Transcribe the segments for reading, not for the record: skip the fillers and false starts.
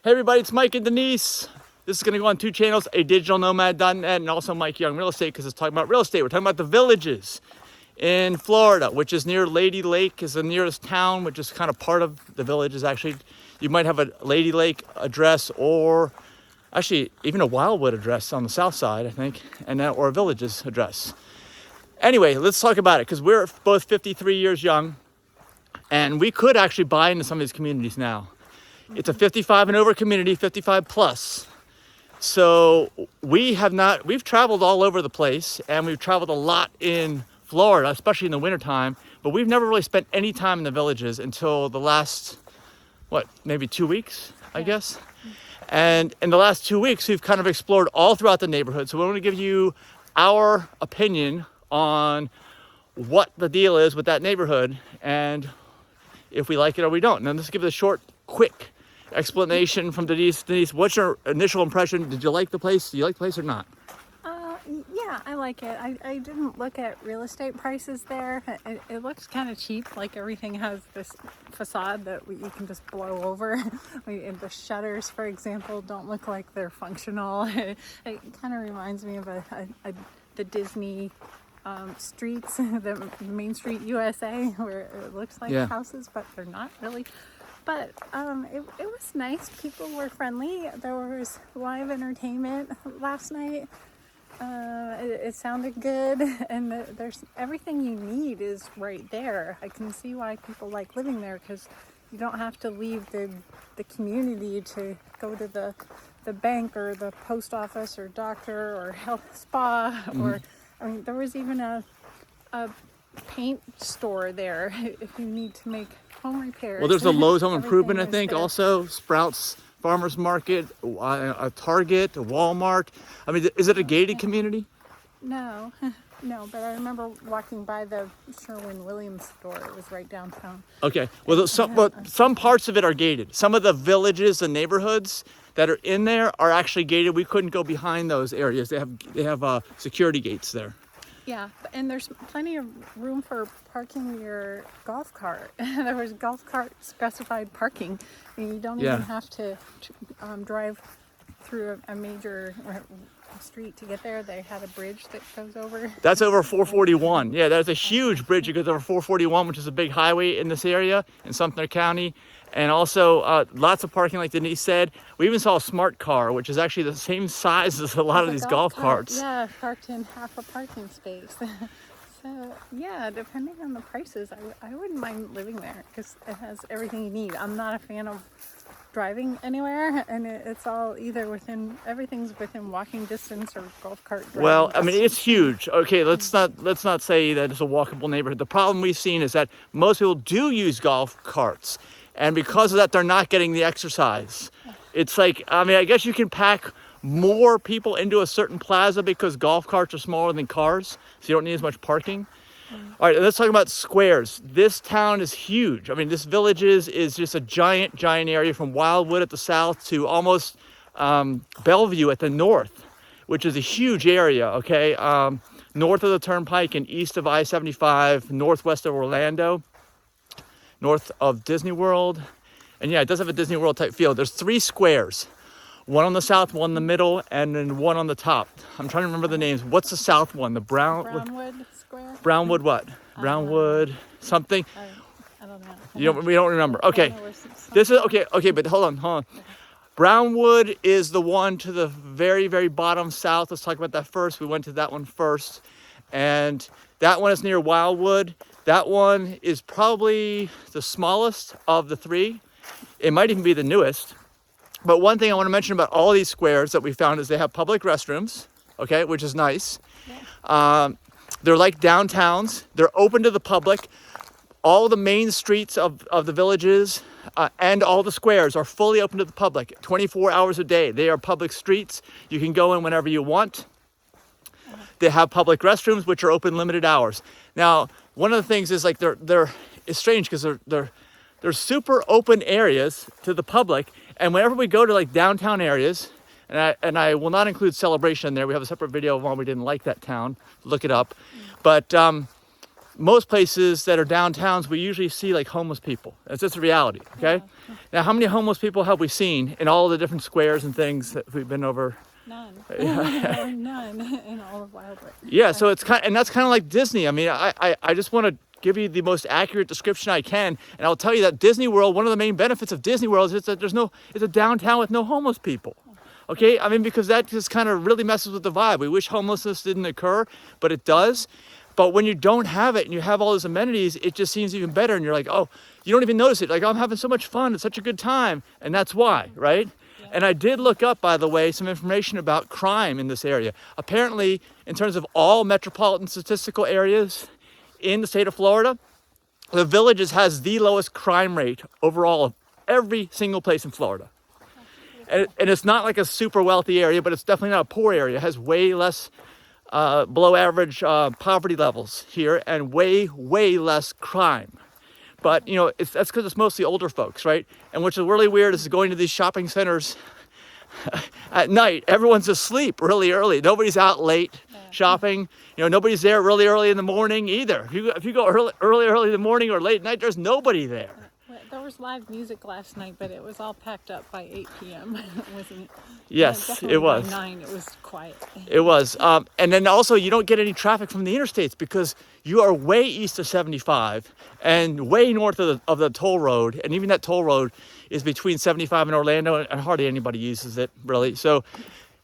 Hey everybody, it's Mike and Denise. This is going to go on two channels, a digitalnomad.net and also Mike Young Real Estate, because it's talking about real estate. We're talking about the Villages in Florida, which is near Lady Lake, is the nearest town, which is kind of part of the Villages. Actually, you might have a Lady Lake address, or actually even a Wildwood address on the south side, I think, and or a Villages address. Anyway, let's talk about it, because we're both 53 years young, and we could actually buy into some of these communities now. It's a 55 and over community, 55 plus. So we've traveled all over the place, and we've traveled a lot in Florida, especially in the wintertime, but we've never really spent any time in the Villages until the last, maybe 2 weeks, I guess. And in the last 2 weeks, we've kind of explored all throughout the neighborhood. So we want to give you our opinion on what the deal is with that neighborhood and if we like it or we don't. Now let's give it a short, quick explanation from Denise. Denise, what's your initial impression? Did you like the place? Do you like the place or not? Yeah, I like it. I didn't look at real estate prices there. It looks kind of cheap. Like everything has this facade that you can just blow over. The shutters, for example, don't look like they're functional. It kind of reminds me of the Disney streets, the Main Street USA, where it looks like houses, but they're not really. But it was nice. People were friendly. There was live entertainment last night. It sounded good, and there's everything you need is right there. I can see why people like living there, because you don't have to leave the community to go to the bank or the post office or doctor or health spa. Or I mean, there was even a paint store there if you need to make home repairs. Well, there's a Lowe's Home Improvement, I think, also Sprouts Farmers Market, a Target, a Walmart. I mean, is it a gated community? No, but I remember walking by the Sherwin-Williams store. It was right downtown. Okay, well, some parts of it are gated. Some of the villages and neighborhoods that are in there are actually gated. We couldn't go behind those areas. They have security gates there. Yeah, and there's plenty of room for parking your golf cart. There was golf cart specified parking. And you don't even have to drive through a major street to get there. They had a bridge that goes over. That's over 441. Yeah, there's a huge bridge that goes over 441, which is a big highway in this area in Sumter County. And also lots of parking, like Denise said. We even saw a smart car, which is actually the same size as a lot of these golf carts. Yeah, parked in half a parking space. So, yeah, depending on the prices, I wouldn't mind living there because it has everything you need. I'm not a fan of driving anywhere, and it's all either everything's within walking distance or golf cart driving. Well, I mean, it's huge. Okay, let's not say that it's a walkable neighborhood. The problem we've seen is that most people do use golf carts. And because of that, they're not getting the exercise. It's like, I mean, I guess you can pack more people into a certain plaza because golf carts are smaller than cars, so you don't need as much parking. All right, let's talk about squares. This town is huge. I mean, this Villages is just a giant area from Wildwood at the south to almost Bellevue at the north, which is a huge area, okay? North of the Turnpike and east of I-75, northwest of Orlando, north of Disney World. And yeah, it does have a Disney World type feel. There's 3 squares, one on the south, one in the middle, and then one on the top. I'm trying to remember the names. What's the south one? The Brownwood Square? Brownwood what? Brownwood something? I don't know. We don't remember. Okay. This is okay, but hold on. Brownwood is the one to the very, very bottom south. Let's talk about that first. We went to that one first. And that one is near Wildwood. That one is probably the smallest of the 3. It might even be the newest. But one thing I want to mention about all these squares that we found is they have public restrooms, okay, which is nice. They're like downtowns. They're open to the public. All the main streets of the Villages and all the squares are fully open to the public 24 hours a day. They are public streets. You can go in whenever you want. They have public restrooms, which are open limited hours. Now, one of the things is like it's strange because they're super open areas to the public. And whenever we go to like downtown areas, and I will not include Celebration there. We have a separate video of why we didn't like that town. Look it up. But most places that are downtowns, we usually see like homeless people. That's just a reality, okay? Yeah. Now, how many homeless people have we seen in all the different squares and things that we've been over? None. Or none in all of Wildwood. Yeah, so it's kind, and that's kind of like Disney. I mean, I just want to give you the most accurate description I can, and I'll tell you that Disney World, one of the main benefits of Disney World is that it's a downtown with no homeless people. Okay, I mean, because that just kind of really messes with the vibe. We wish homelessness didn't occur, but it does. But when you don't have it and you have all those amenities, it just seems even better. And you're like, oh, you don't even notice it. Like, oh, I'm having so much fun. It's such a good time. And that's why, right? Yeah. And I did look up, by the way, some information about crime in this area. Apparently, in terms of all metropolitan statistical areas in the state of Florida, the Villages has the lowest crime rate overall of every single place in Florida. And it's not like a super wealthy area, but it's definitely not a poor area. It has way less below average poverty levels here and way less crime. But you know, that's because it's mostly older folks, right? And which is really weird is going to these shopping centers at night. Everyone's asleep really early. Nobody's out late shopping. You know, nobody's there really early in the morning either. If you go early in the morning or late at night, there's nobody there. There was live music last night, but it was all packed up by 8 p.m. wasn't it? Yes, it was. By 9, it was quiet. It was. And then also you don't get any traffic from the interstates because you are way east of 75 and way north of the toll road. And even that toll road is between 75 and Orlando, and hardly anybody uses it, really. So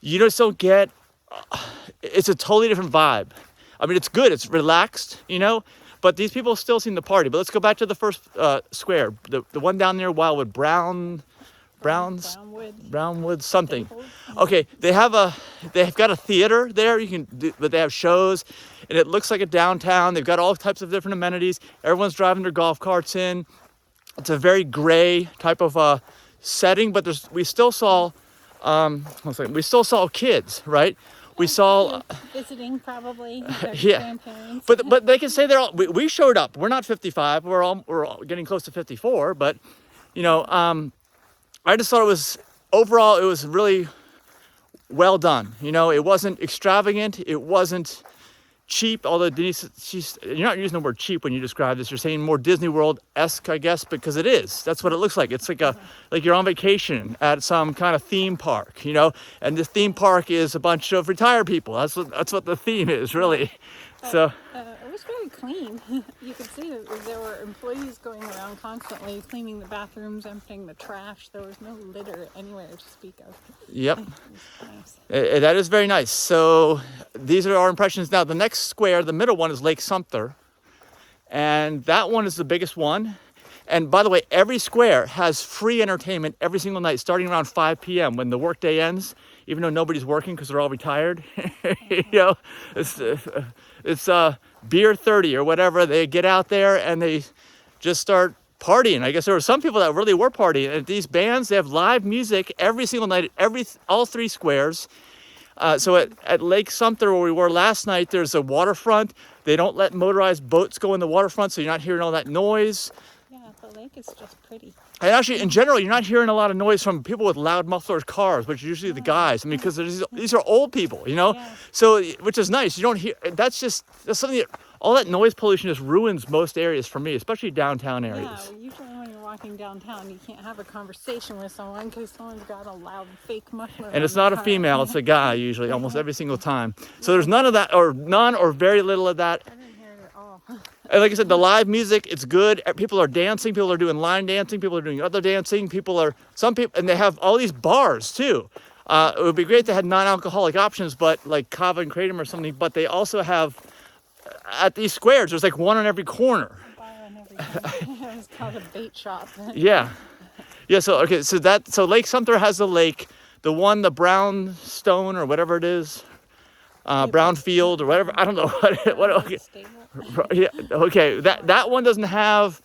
you just don't get, it's a totally different vibe. I mean, it's good. It's relaxed, you know. But these people still seem to party. But let's go back to the first square, the one down near Wildwood, Brownwood something. Okay, they've got a theater there. But they have shows, and it looks like a downtown. They've got all types of different amenities. Everyone's driving their golf carts in. It's a very gray type of setting, but we still saw kids, right? We saw visiting probably. Yeah, but they can say they're all. We showed up. We're not 55. We're all getting close to 54. But you know, I just thought it was really well done. You know, it wasn't extravagant. It wasn't cheap. Although Denise, you're not using the word cheap when you describe this. You're saying more Disney World-esque, I guess, because it is. That's what it looks like. It's like you're on vacation at some kind of theme park, you know. And the theme park is a bunch of retired people. That's what the theme is, really. So. It was very clean. You could see that there were employees going around constantly cleaning the bathrooms, emptying the trash. There was no litter anywhere to speak of. Yep. Nice. That is very nice. So these are our impressions. Now the next square, the middle one, is Lake Sumter. And that one is the biggest one. And by the way, every square has free entertainment every single night starting around 5 p.m. when the workday ends, even though nobody's working because they're all retired. You know, it's beer 30 or whatever. They get out there and they just start partying. I guess there were some people that really were partying. At these bands, they have live music every single night at all three squares. So at Lake Sumter, where we were last night, there's a waterfront. They don't let motorized boats go in the waterfront, so you're not hearing all that noise. Yeah, the lake is just pretty. And actually, in general, you're not hearing a lot of noise from people with loud muffler cars, which are usually the guys. I mean, because these are old people, you know? Yeah. So, which is nice. You don't hear, that's something that, all that noise pollution just ruins most areas for me, especially downtown areas. Yeah, well, usually when you're walking downtown, you can't have a conversation with someone because someone's got a loud fake muffler. And it's not a female, it's a guy usually, almost every single time. So there's none of that, or none or very little of that. I didn't hear it at all. And like I said, the live music, it's good. People are dancing. People are doing line dancing. People are doing other dancing. Some people, and they have all these bars too. It would be great if they had non-alcoholic options, but like Kava and Kratom or something. But they also have, at these squares, there's like one on every corner. Bar on every corner. It's called a bait shop. Yeah. Yeah, so Lake Sumter has the lake. The one, the Brownstone or whatever it is, Brownfield or whatever, I don't know what okay. Yeah, okay, that one doesn't have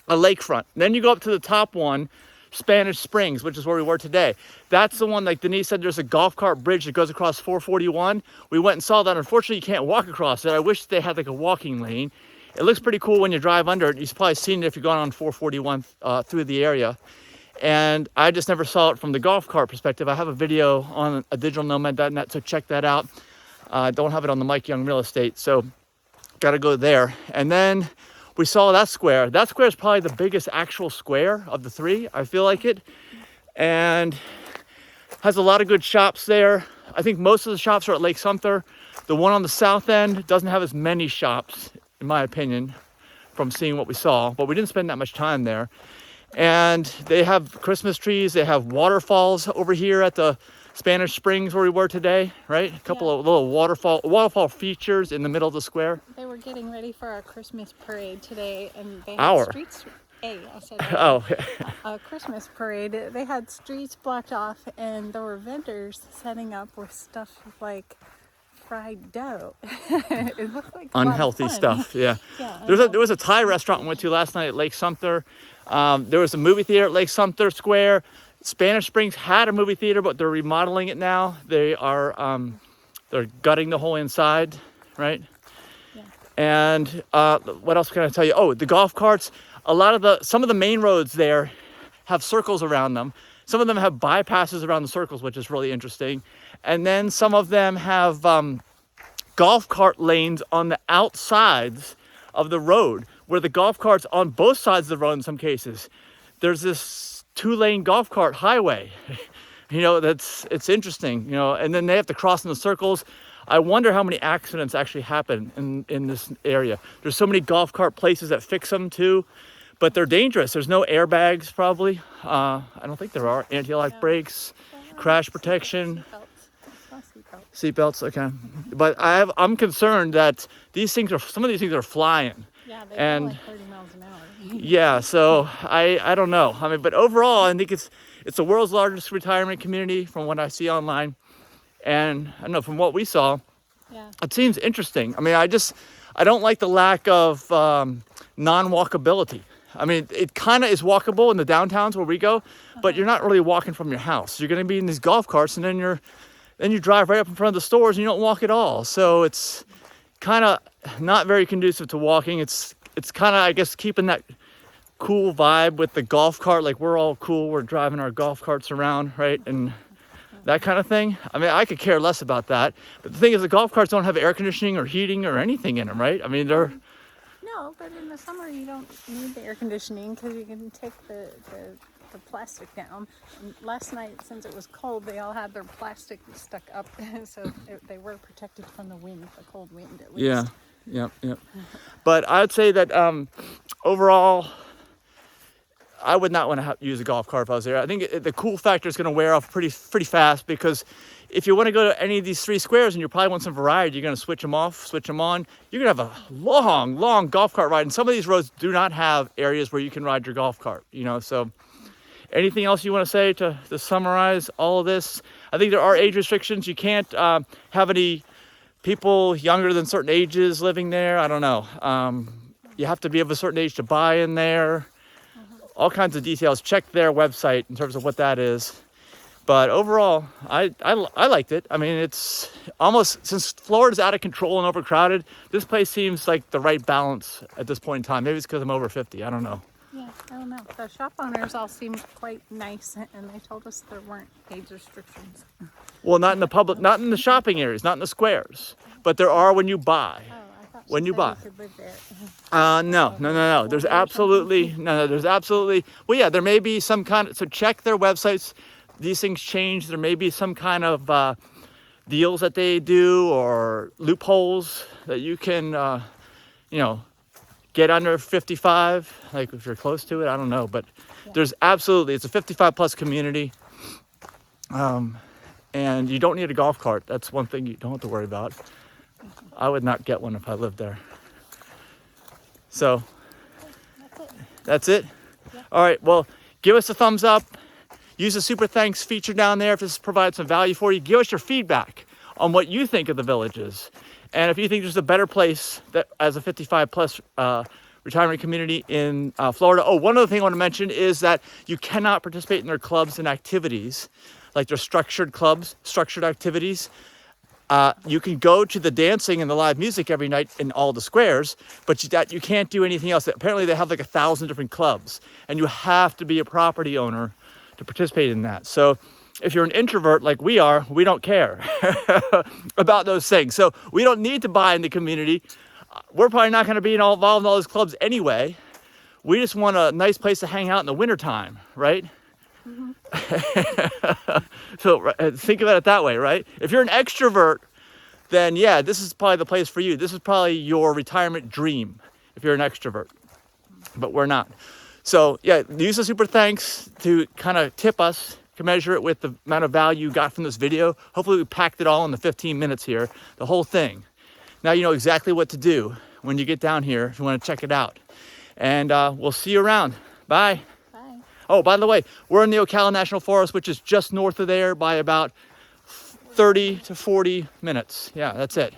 a lakefront. Then you go up to the top one, Spanish Springs, which is where we were today. That's the one, like Denise said, there's a golf cart bridge that goes across 441. We went and saw that. Unfortunately, you can't walk across it. I wish they had like a walking lane. It looks pretty cool when you drive under it. You've probably seen it if you're going on 441 through the area. And I just never saw it from the golf cart perspective. I have a video on a digitalnomad.net, so check that out. I don't have it on the Mike Young Real Estate. So, got to go there. And then we saw that square. That square is probably the biggest actual square of the three. I feel like it. And has a lot of good shops there. I think most of the shops are at Lake Sumter. The one on the south end doesn't have as many shops, in my opinion, from seeing what we saw, but we didn't spend that much time there. And they have Christmas trees. They have waterfalls over here at the Spanish Springs where we were today, right? A couple of little waterfall features in the middle of the square. They were getting ready for our Christmas parade today, and they had Our. streets. I said Oh, a Christmas parade. They had streets blocked off, and there were vendors setting up with stuff like fried dough. It looked like unhealthy stuff. Yeah. Yeah, There was a Thai restaurant we went to last night at Lake Sumter. There was a movie theater at Lake Sumter Square. Spanish Springs had a movie theater, but they're remodeling it now. They are they're gutting the whole inside, right? Yeah. And what else can I tell you? Oh, the golf carts. Some of the main roads there have circles around them. Some of them have bypasses around the circles, which is really interesting. And then some of them have golf cart lanes on the outsides of the road, where the golf carts on both sides of the road in some cases. There's this 2-lane golf cart highway. It's interesting, and then they have to cross in the circles. I wonder how many accidents actually happen in this area. There's so many golf cart places that fix them too, but they're dangerous. There's no airbags probably. I don't think there are. Anti-lock brakes, crash protection. Seatbelts, okay. But I'm concerned that some of these things are flying. Yeah, they and go like 30 miles an hour. Yeah, so I don't know. I mean, but overall, I think it's the world's largest retirement community from what I see online. And I don't know, from what we saw, it seems interesting. I mean, I don't like the lack of non-walkability. I mean, it kind of is walkable in the downtowns where we go, but you're not really walking from your house. You're going to be in these golf carts, and then you drive right up in front of the stores and you don't walk at all. So it's kind of not very conducive to walking. It's kind of, I guess, keeping that cool vibe with the golf cart. Like, we're all cool. We're driving our golf carts around, right? And that kind of thing. I mean, I could care less about that. But the thing is, the golf carts don't have air conditioning or heating or anything in them, right? I mean, they're... No, but in the summer you don't need the air conditioning because you can take the plastic down. And last night, since it was cold, they all had their plastic stuck up, so they were protected from the wind, the cold wind at least. Yeah. But I would say that overall, I would not want to use a golf cart if I was there. I think the cool factor is going to wear off pretty fast, because if you want to go to any of these 3 squares and you probably want some variety, you're going to switch them off, switch them on. You're going to have a long golf cart ride. And some of these roads do not have areas where you can ride your golf cart, so... Anything else you want to say to summarize all of this? I think there are age restrictions. You can't have any people younger than certain ages living there. I don't know. You have to be of a certain age to buy in there. All kinds of details. Check their website in terms of what that is. But overall, I liked it. I mean, it's almost, since Florida's out of control and overcrowded, this place seems like the right balance at this point in time. Maybe it's because I'm over 50. I don't know. Yeah, I don't know. The shop owners all seemed quite nice, and they told us there weren't age restrictions. Well, not in the public, not in the shopping areas, not in the squares, but there are when you buy. Oh, I thought when you buy. could live there. No. There's absolutely. Well, yeah, there may be some kind of. So check their websites. These things change. There may be some kind of deals that they do, or loopholes that you can, get under 55, like if you're close to it, I don't know, but there's absolutely, it's a 55 plus community. And you don't need a golf cart. That's one thing you don't have to worry about. I would not get one if I lived there. So that's it. Yeah. All right. Well, give us a thumbs up. Use the super thanks feature down there if this provides some value for you. Give us your feedback on what you think of the villages. And if you think there's a better place that as a 55 plus retirement community in Florida. Oh, one other thing I want to mention is that you cannot participate in their clubs and activities, like their structured clubs, structured activities. You can go to the dancing and the live music every night in all the squares, but you can't do anything else. Apparently they have like 1,000 different clubs, and you have to be a property owner to participate in that. So if you're an introvert like we are, we don't care about those things. So we don't need to buy in the community. we're probably not going to be involved in all those clubs anyway. We just want a nice place to hang out in the wintertime, right? So think about it that way, right? If you're an extrovert, then yeah, this is probably the place for you. This is probably your retirement dream if you're an extrovert, but we're not. So yeah, use the super thanks to kind of tip us, commensurate it with the amount of value you got from this video. Hopefully we packed it all in the 15 minutes here, the whole thing. Now you know exactly what to do when you get down here if you want to check it out. And we'll see you around. Bye. Bye. Oh, by the way, we're in the Ocala National Forest, which is just north of there by about 30 to 40 minutes. Yeah, that's it.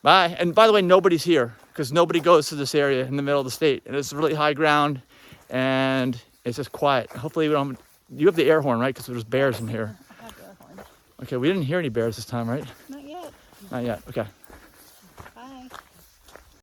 Bye. And by the way, nobody's here because nobody goes to this area in the middle of the state. And it's really high ground and it's just quiet. Hopefully we don't, you have the air horn, right? Because there's bears in here. I have the horn. Okay, we didn't hear any bears this time, right? Not yet. Not yet, okay.